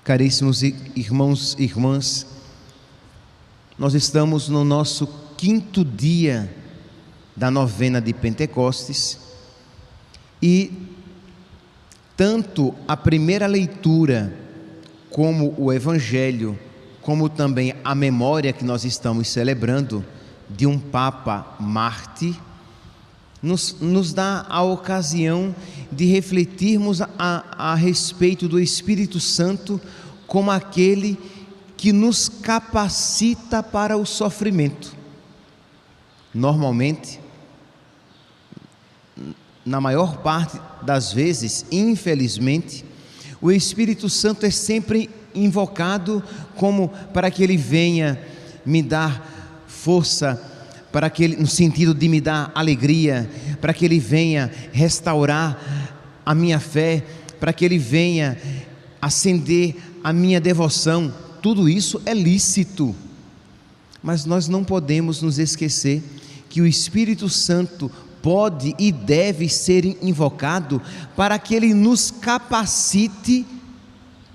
Caríssimos irmãos e irmãs, nós estamos no nosso 5º dia da novena de Pentecostes e tanto a primeira leitura como o Evangelho, como também a memória que nós estamos celebrando de um Papa mártir, nos dá a ocasião de refletirmos a respeito do Espírito Santo como aquele que nos capacita para o sofrimento. Normalmente, na maior parte das vezes, infelizmente, o Espírito Santo é sempre invocado como para que ele venha me dar força, para que ele, no sentido de me dar alegria, para que ele venha restaurar a minha fé, para que ele venha acender a minha devoção. Tudo isso é lícito, mas nós não podemos nos esquecer que o Espírito Santo pode e deve ser invocado para que ele nos capacite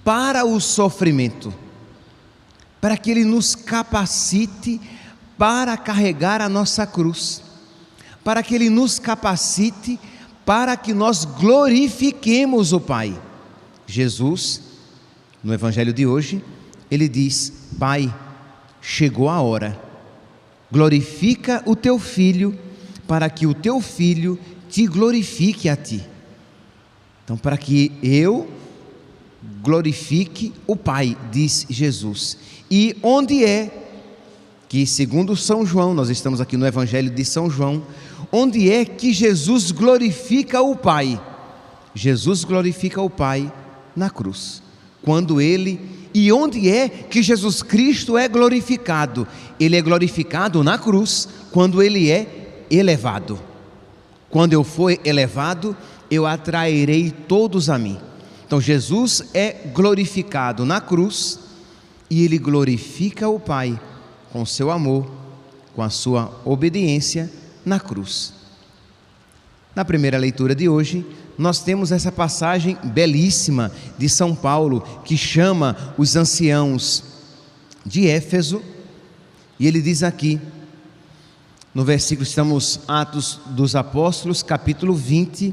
para o sofrimento, para que ele nos capacite para carregar a nossa cruz, para que ele nos capacite para que nós glorifiquemos o Pai. Jesus, no Evangelho de hoje, ele diz: Pai, chegou a hora, glorifica o teu Filho, para que o teu Filho te glorifique a ti. Então, para que eu glorifique o Pai, diz Jesus. E onde é que, segundo São João, nós estamos aqui no Evangelho de São João, onde é que Jesus glorifica o Pai? Jesus glorifica o Pai na cruz, quando ele... E onde é que Jesus Cristo é glorificado? Ele é glorificado na cruz, quando ele é elevado. Quando eu for elevado, eu atrairei todos a mim. Então Jesus é glorificado na cruz e ele glorifica o Pai com o seu amor, com a sua obediência na cruz. Na primeira leitura de hoje, nós temos essa passagem belíssima de São Paulo, que chama os anciãos de Éfeso, e ele diz aqui, no versículo, estamos Atos dos Apóstolos, capítulo 20,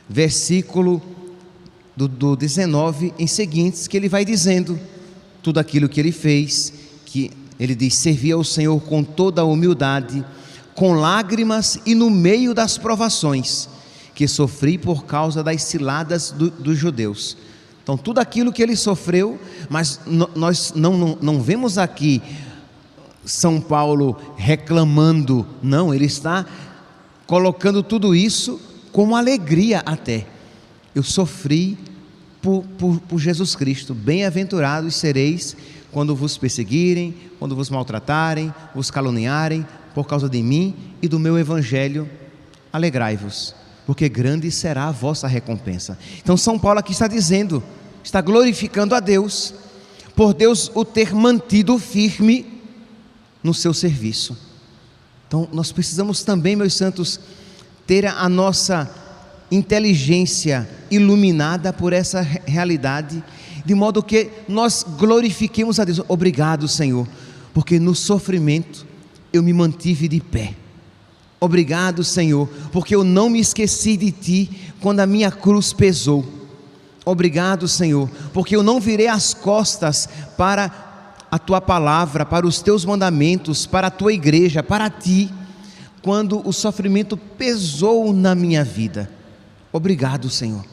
versículo do 19 em seguintes, que ele vai dizendo tudo aquilo que ele fez, que ele diz: servia ao Senhor com toda a humildade, com lágrimas e no meio das provações que sofri por causa das ciladas dos judeus. Então tudo aquilo que ele sofreu, mas nós não vemos aqui São Paulo reclamando, não, ele está colocando tudo isso com alegria até. Eu sofri por Jesus Cristo. Bem-aventurados sereis quando vos perseguirem, quando vos maltratarem, vos caluniarem por causa de mim e do meu Evangelho. Alegrai-vos, porque grande será a vossa recompensa. Então São Paulo aqui está dizendo, está glorificando a Deus, por Deus o ter mantido firme no seu serviço. Então nós precisamos também, meus santos, ter a nossa inteligência iluminada por essa realidade, de modo que nós glorifiquemos a Deus. Obrigado, Senhor, porque no sofrimento eu me mantive de pé. Obrigado, Senhor, porque eu não me esqueci de Ti quando a minha cruz pesou. Obrigado, Senhor, porque eu não virei as costas para a Tua palavra, para os Teus mandamentos, para a Tua igreja, para Ti, quando o sofrimento pesou na minha vida. Obrigado, Senhor.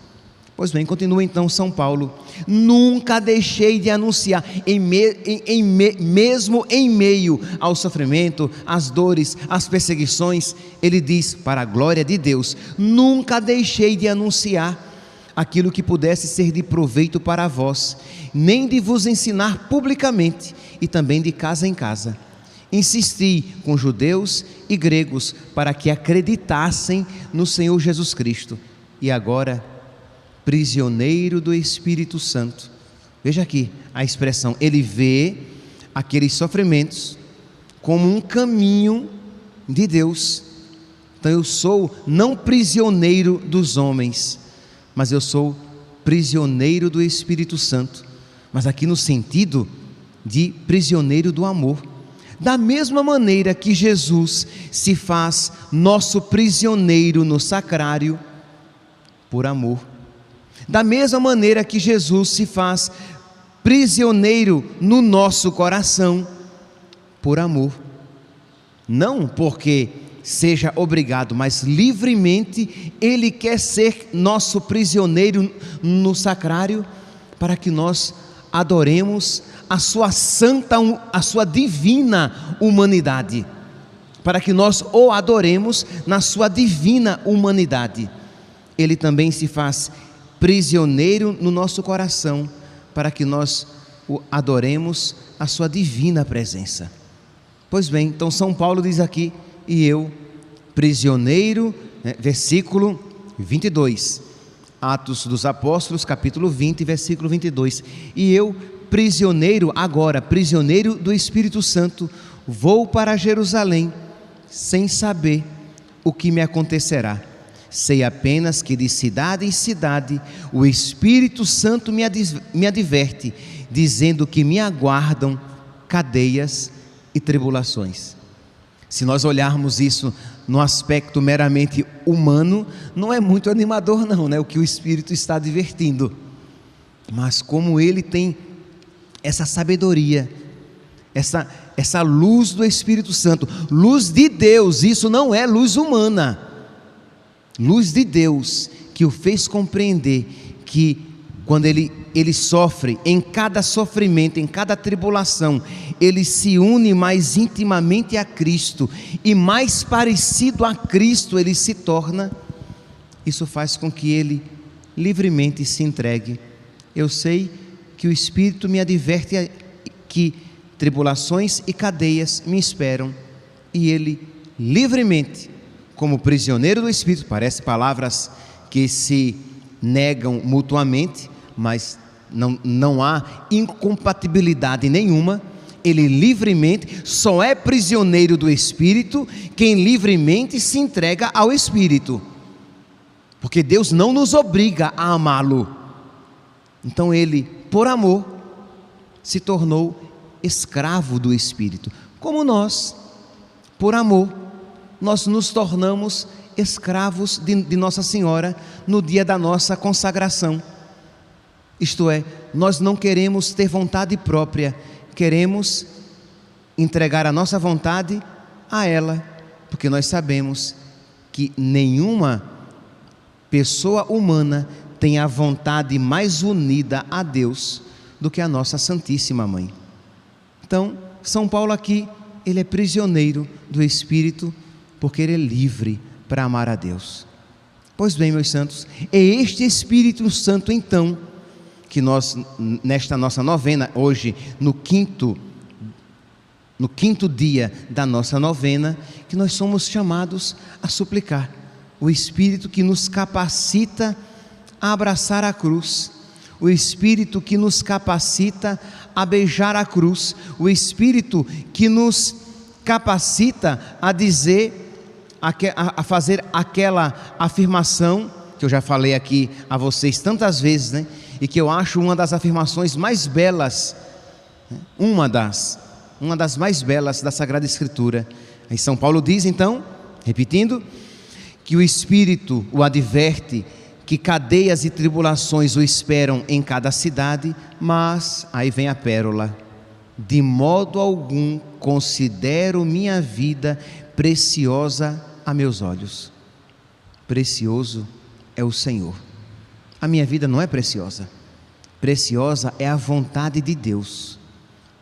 Pois bem, continua então São Paulo: nunca deixei de anunciar, mesmo em meio ao sofrimento, às dores, às perseguições, ele diz, para a glória de Deus, nunca deixei de anunciar aquilo que pudesse ser de proveito para vós, nem de vos ensinar publicamente, e também de casa em casa. Insisti com judeus e gregos para que acreditassem no Senhor Jesus Cristo, e agora prisioneiro do Espírito Santo. Veja aqui a expressão, ele vê aqueles sofrimentos como um caminho de Deus. Então eu sou não prisioneiro dos homens, mas eu sou prisioneiro do Espírito Santo, mas aqui no sentido de prisioneiro do amor. Da mesma maneira que Jesus se faz nosso prisioneiro no sacrário, por amor. Da mesma maneira que Jesus se faz prisioneiro no nosso coração, por amor. Não porque seja obrigado, mas livremente Ele quer ser nosso prisioneiro no sacrário, para que nós adoremos a sua santa, a sua divina humanidade, para que nós o adoremos na sua divina humanidade. Ele também se faz prisioneiro no nosso coração, para que nós o adoremos a sua divina presença. Pois bem, então São Paulo diz aqui: e eu, prisioneiro, versículo 22, Atos dos Apóstolos, capítulo 20, versículo 22, e eu, prisioneiro agora, prisioneiro do Espírito Santo, vou para Jerusalém, sem saber o que me acontecerá. Sei apenas que de cidade em cidade o Espírito Santo me adverte, dizendo que me aguardam cadeias e tribulações. Se nós olharmos isso no aspecto meramente humano, não é muito animador não, né? O que o Espírito está advertindo. Mas como ele tem essa sabedoria, essa luz do Espírito Santo, luz de Deus, isso não é luz humana, luz de Deus, que o fez compreender que quando ele sofre, em cada sofrimento, em cada tribulação, ele se une mais intimamente a Cristo, e mais parecido a Cristo ele se torna. Isso faz com que ele livremente se entregue. Eu sei que o Espírito me adverte que tribulações e cadeias me esperam, e ele livremente, como prisioneiro do Espírito, parece palavras que se negam mutuamente, mas não há incompatibilidade nenhuma. Ele livremente, só é prisioneiro do Espírito quem livremente se entrega ao Espírito, porque Deus não nos obriga a amá-lo. Então ele, por amor, se tornou escravo do Espírito, como nós, por amor, nós nos tornamos escravos de Nossa Senhora no dia da nossa consagração. Isto é, nós não queremos ter vontade própria, queremos entregar a nossa vontade a ela, porque nós sabemos que nenhuma pessoa humana tem a vontade mais unida a Deus do que a nossa Santíssima Mãe. Então, São Paulo aqui, ele é prisioneiro do Espírito, porque ele é livre para amar a Deus. Pois bem, meus santos, é este Espírito Santo então, que nós, nesta nossa novena, hoje, no quinto dia da nossa novena, que nós somos chamados a suplicar. O Espírito que nos capacita a abraçar a cruz, o Espírito que nos capacita a beijar a cruz, o Espírito que nos capacita a dizer, a fazer aquela afirmação, que eu já falei aqui a vocês tantas vezes, né? E que eu acho uma das afirmações mais belas, uma das mais belas da Sagrada Escritura. Aí São Paulo diz então, repetindo, que o Espírito o adverte que cadeias e tribulações o esperam em cada cidade, mas, aí vem a pérola, de modo algum considero minha vida preciosa a meus olhos. Precioso é o Senhor. A minha vida não é preciosa. Preciosa é a vontade de Deus.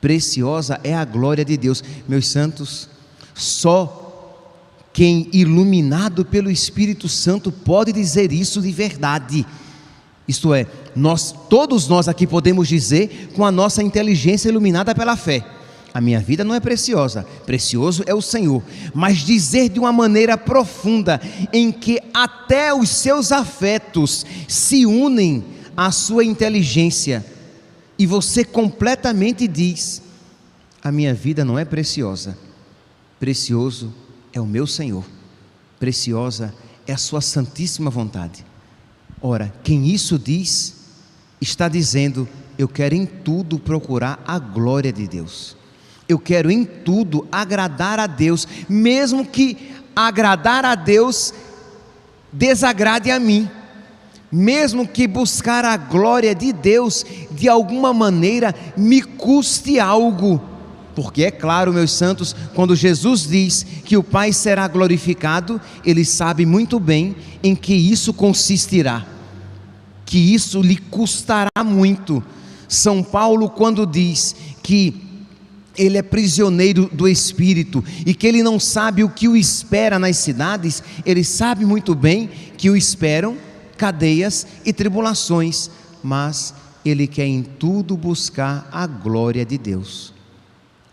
Preciosa é a glória de Deus. Meus santos, só quem iluminado pelo Espírito Santo pode dizer isso de verdade. Isto é, todos nós aqui podemos dizer com a nossa inteligência iluminada pela fé: a minha vida não é preciosa, precioso é o Senhor. Mas dizer de uma maneira profunda, em que até os seus afetos se unem à sua inteligência, e você completamente diz: a minha vida não é preciosa, precioso é o meu Senhor, preciosa é a sua santíssima vontade. Ora, quem isso diz, está dizendo eu quero em tudo procurar a glória de Deus. Eu quero em tudo agradar a Deus, mesmo que agradar a Deus desagrade a mim, mesmo que buscar a glória de Deus de alguma maneira me custe algo. Porque é claro, meus santos, quando Jesus diz que o Pai será glorificado, Ele sabe muito bem em que isso consistirá, que isso lhe custará muito. São Paulo, quando diz que ele é prisioneiro do Espírito e que ele não sabe o que o espera nas cidades, ele sabe muito bem que o esperam cadeias e tribulações, mas ele quer em tudo buscar a glória de Deus.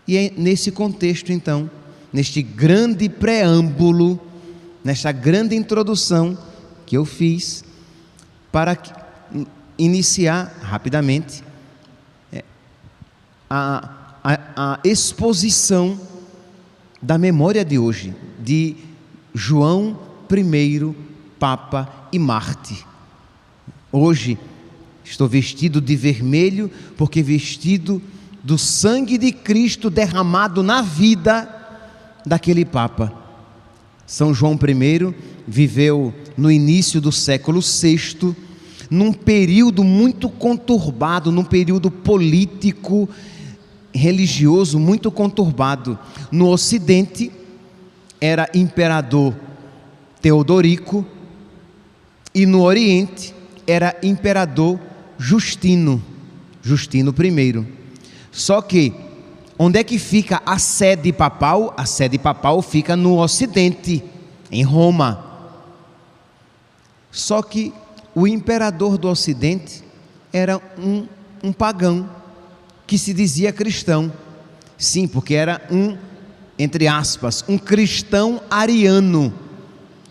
E é nesse contexto, então, neste grande preâmbulo, nesta grande introdução que eu fiz, para iniciar rapidamente a exposição da memória de hoje, de João I, Papa e Mártir. Hoje estou vestido de vermelho, porque vestido do sangue de Cristo derramado na vida daquele Papa. São João I viveu no início do século VI, num período muito conturbado, num período político, religioso muito conturbado. No Ocidente era imperador Teodorico e no Oriente era imperador Justino I. Só que onde é que fica a sede papal? A sede papal fica no Ocidente, em Roma. Só que o imperador do Ocidente era um pagão que se dizia cristão. Sim, porque era entre aspas, um cristão ariano.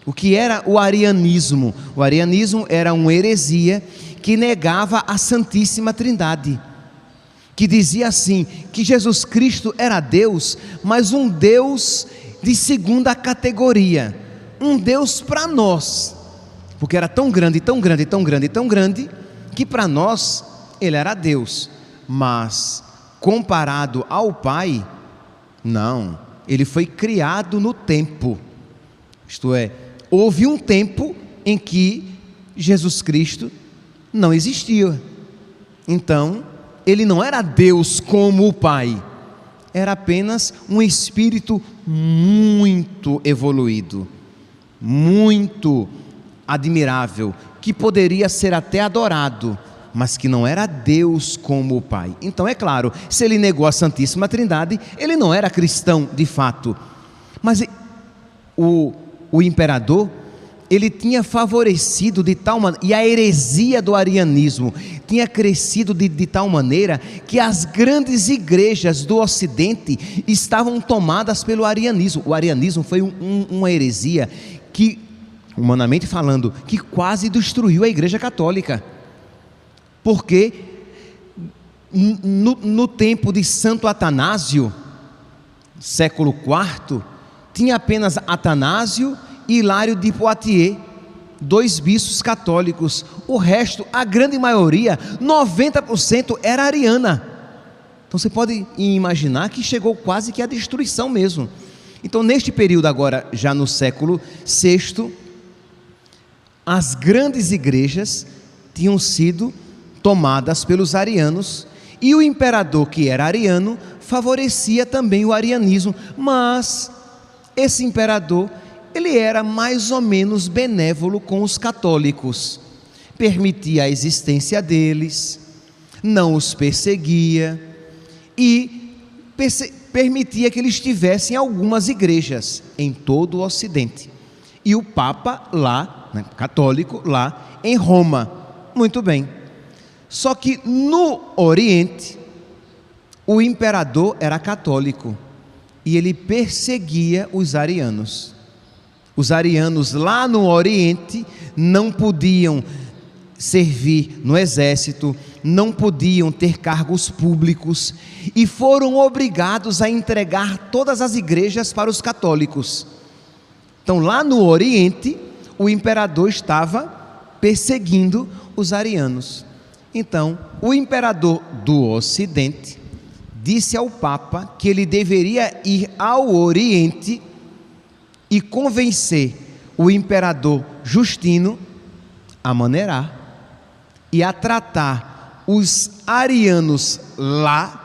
O que era o arianismo? O arianismo era uma heresia que negava a Santíssima Trindade, que dizia assim, que Jesus Cristo era Deus, mas um Deus de segunda categoria, um Deus para nós, porque era tão grande, tão grande, tão grande, tão grande, que para nós Ele era Deus, mas comparado ao Pai, não, Ele foi criado no tempo, isto é, houve um tempo em que Jesus Cristo não existia, então Ele não era Deus como o Pai, era apenas um espírito muito evoluído, muito admirável, que poderia ser até adorado, mas que não era Deus como o Pai. Então é claro, se ele negou a Santíssima Trindade, ele não era cristão de fato. Mas o imperador, ele tinha favorecido de tal maneira, e a heresia do arianismo tinha crescido de tal maneira, que as grandes igrejas do Ocidente estavam tomadas pelo arianismo. O arianismo foi uma heresia que, humanamente falando, que quase destruiu a Igreja Católica, porque no tempo de Santo Atanásio, século IV, tinha apenas Atanásio e Hilário de Poitiers, 2 bispos católicos. O resto, a grande maioria, 90% era ariana. Então você pode imaginar que chegou quase que à destruição mesmo. Então neste período agora, já no século VI, as grandes igrejas tinham sido tomadas pelos arianos, e o imperador, que era ariano, favorecia também o arianismo, mas esse imperador, ele era mais ou menos benévolo com os católicos, permitia a existência deles, não os perseguia e permitia que eles tivessem algumas igrejas em todo o Ocidente, e o Papa lá, católico, lá em Roma. Muito bem, só que no Oriente o imperador era católico e ele perseguia os arianos. Os arianos lá no Oriente não podiam servir no exército, não podiam ter cargos públicos e foram obrigados a entregar todas as igrejas para os católicos. Então lá no Oriente o imperador estava perseguindo os arianos. Então, o imperador do Ocidente disse ao Papa que ele deveria ir ao Oriente e convencer o imperador Justino a maneirar e a tratar os arianos lá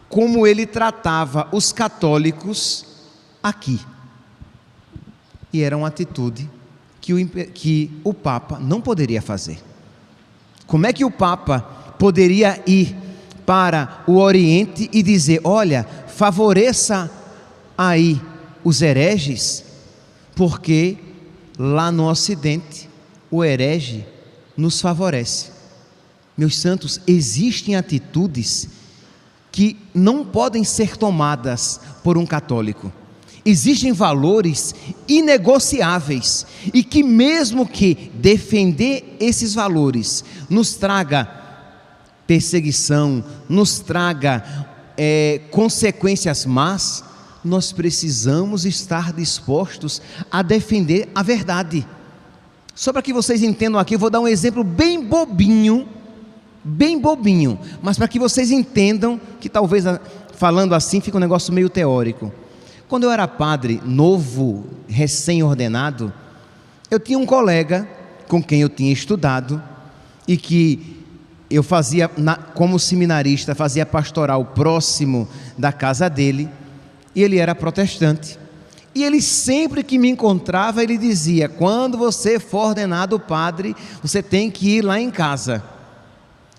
como ele tratava os católicos aqui. E era uma atitude que o Papa não poderia fazer. Como é que o Papa poderia ir para o Oriente e dizer: olha, favoreça aí os hereges, porque lá no Ocidente o herege nos favorece? Meus santos, existem atitudes que não podem ser tomadas por um católico. Existem valores inegociáveis e que, mesmo que defender esses valores nos traga perseguição, nos traga consequências más, nós precisamos estar dispostos a defender a verdade. Só para que vocês entendam aqui, eu vou dar um exemplo bem bobinho, mas para que vocês entendam que talvez falando assim fica um negócio meio teórico. Quando eu era padre novo, recém-ordenado, eu tinha um colega com quem eu tinha estudado e que eu fazia, como seminarista, fazia pastoral próximo da casa dele, e ele era protestante. E ele sempre que me encontrava, ele dizia: quando você for ordenado padre, você tem que ir lá em casa.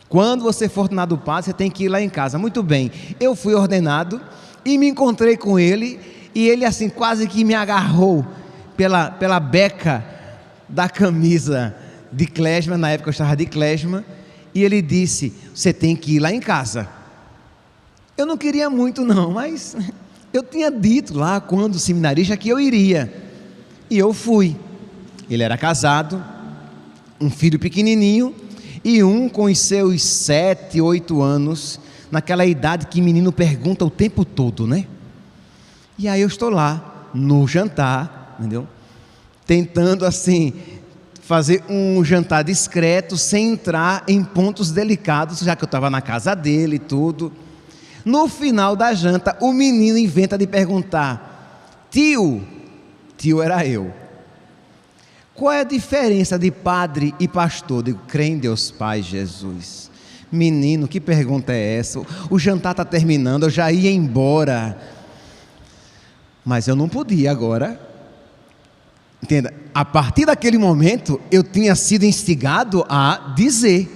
Quando você for ordenado padre, você tem que ir lá em casa. Muito bem, eu fui ordenado e me encontrei com ele, e ele assim quase que me agarrou pela beca da camisa de clésima. Na época eu estava de clésima, e ele disse: você tem que ir lá em casa. Eu não queria muito não, mas eu tinha dito lá quando seminarista que eu iria, e eu fui. Ele era casado, um filho pequenininho, e um com os seus 7, 8 anos, naquela idade que menino pergunta o tempo todo, né? E aí eu estou lá no jantar, entendeu? Tentando assim fazer um jantar discreto, sem entrar em pontos delicados, já que eu estava na casa dele e tudo. No final da janta, o menino inventa de perguntar: tio era eu, qual é a diferença de padre e pastor? Eu digo: crê em Deus Pai, Jesus. Menino, que pergunta é essa? O jantar está terminando, eu já ia embora. Mas eu não podia agora. Entenda, a partir daquele momento, eu tinha sido instigado a dizer.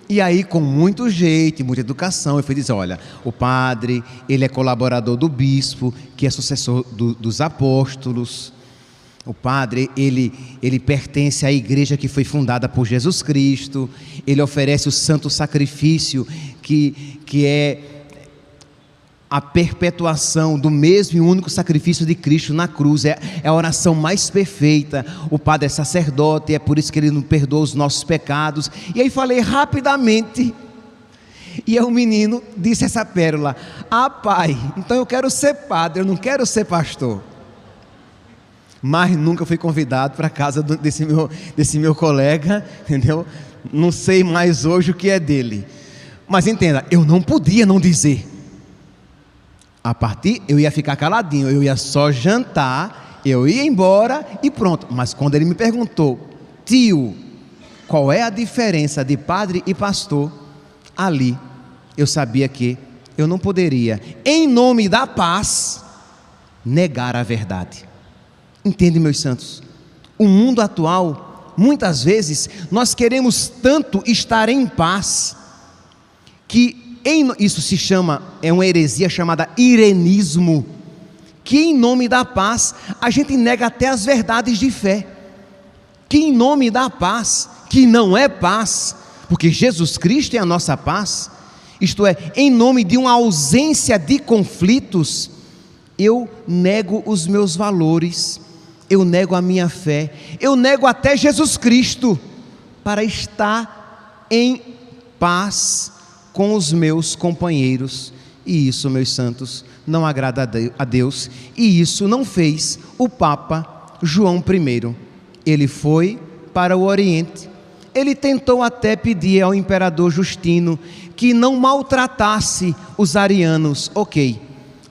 E aí, com muito jeito e muita educação, eu fui dizer: olha, o padre, ele é colaborador do bispo, que é sucessor dos apóstolos. O padre, ele pertence à igreja que foi fundada por Jesus Cristo. Ele oferece o santo sacrifício, que é a perpetuação do mesmo e único sacrifício de Cristo na cruz. É a oração mais perfeita. O padre é sacerdote, é por isso que ele não perdoa os nossos pecados. E aí falei rapidamente, e aí o menino disse essa pérola: ah, pai, então eu quero ser padre, eu não quero ser pastor. Mas nunca fui convidado para a casa desse meu colega, entendeu? Não sei mais hoje o que é dele. Mas entenda, eu não podia não dizer. A partir, eu ia ficar caladinho, eu ia só jantar, eu ia embora e pronto. Mas quando ele me perguntou: tio, qual é a diferença de padre e pastor? Ali, eu sabia que eu não poderia, em nome da paz, negar a verdade. Entende, meus santos? O mundo atual, muitas vezes, nós queremos tanto estar em paz, que isso se chama, é uma heresia chamada irenismo, que em nome da paz, a gente nega até as verdades de fé, que em nome da paz, que não é paz, porque Jesus Cristo é a nossa paz, isto é, em nome de uma ausência de conflitos, eu nego os meus valores, eu nego a minha fé, eu nego até Jesus Cristo, para estar em paz com os meus companheiros. E isso, meus santos, não agrada a Deus, e isso não fez o Papa João I. Ele foi para o Oriente, ele tentou até pedir ao imperador Justino que não maltratasse os arianos, ok,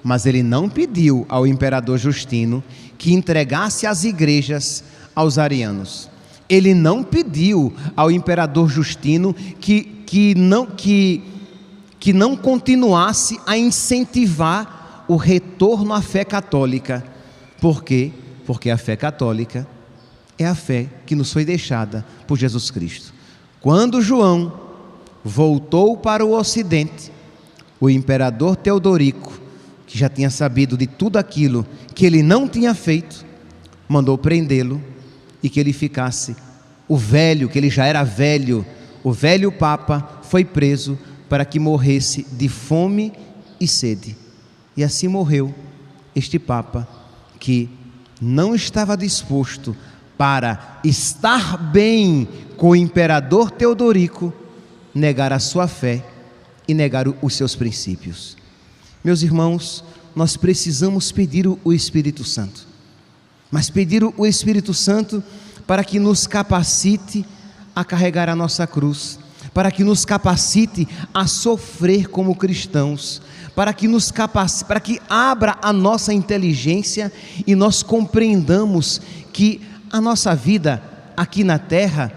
mas ele não pediu ao imperador Justino que entregasse as igrejas aos arianos. Ele não pediu ao imperador Justino que não continuasse a incentivar o retorno à fé católica. Por quê? Porque a fé católica é a fé que nos foi deixada por Jesus Cristo. Quando João voltou para o Ocidente, o imperador Teodorico, que já tinha sabido de tudo aquilo que ele não tinha feito, mandou prendê-lo e que ele ficasse. O velho, que ele já era velho, o velho Papa foi preso para que morresse de fome e sede. E assim morreu este Papa que não estava disposto para estar bem com o imperador Teodorico, negar a sua fé e negar os seus princípios. Meus irmãos, nós precisamos pedir o Espírito Santo, mas pedir o Espírito Santo para que nos capacite a carregar a nossa cruz, para que nos capacite a sofrer como cristãos, para que abra a nossa inteligência e nós compreendamos que a nossa vida aqui na terra,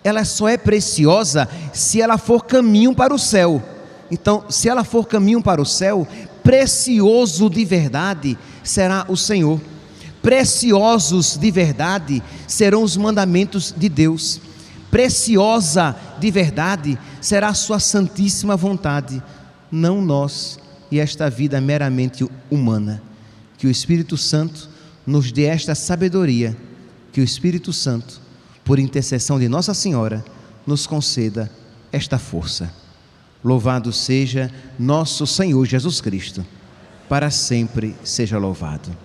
ela só é preciosa se ela for caminho para o céu. Então, se ela for caminho para o céu, precioso de verdade será o Senhor. Preciosos de verdade serão os mandamentos de Deus. Preciosa de verdade será a sua santíssima vontade, não nós e esta vida meramente humana. Que o Espírito Santo nos dê esta sabedoria, que o Espírito Santo, por intercessão de Nossa Senhora, nos conceda esta força. Louvado seja nosso Senhor Jesus Cristo, para sempre seja louvado.